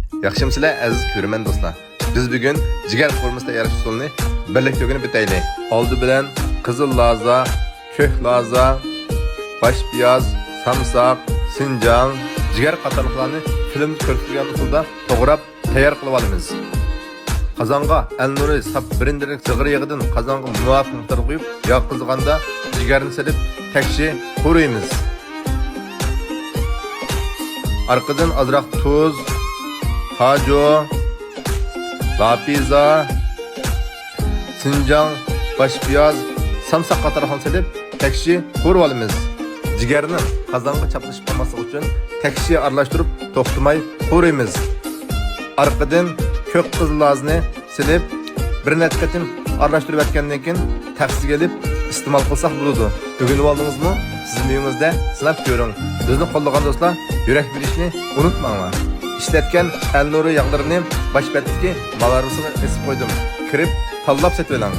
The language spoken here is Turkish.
Yaxshimsizlar aziz ko'rman do'stlar. Biz bugun jigar formasida yarash usulini birlikda o'rganib o'taylik. Oldi bilan qizil laza, ko'k laza, bosh piyoz, samsaq, sinjang, jigar qatorliqlarni film ko'rsatilgan usulda to'g'rab tayyor qilib olamiz. Qozonga al-nuri sap birindilik sig'ir yig'idan qozonga muvofiq miqdor qo'yib, yog' qizganda jigarni silib, takshi quruymiz. Arkadan azroq tuz, hajo, lapiza, sinjang, bosh piyoz, samsaq qatorliqlarni silib, takshi qurib olamiz. Jigarni qozonga chaplashib qolmasligi uchun takshi aralashtirib, to'xtamay quruymiz. Arkadan ko'k qizillarni silib, bir necha qatim aralashtirib o'tgandan keyin taqsiga olib iste'mol qilsak bo'ladi. O'rganib oldingizmi? Siz uyingizda sinab ko'ring. Bizni qo'llagan do'stlar, yurak berishni unutmanglar. İşletken al-nuri yağlarini baş betdagi malarisiga esib qo'ydim. Kirib, tanlab setib oling.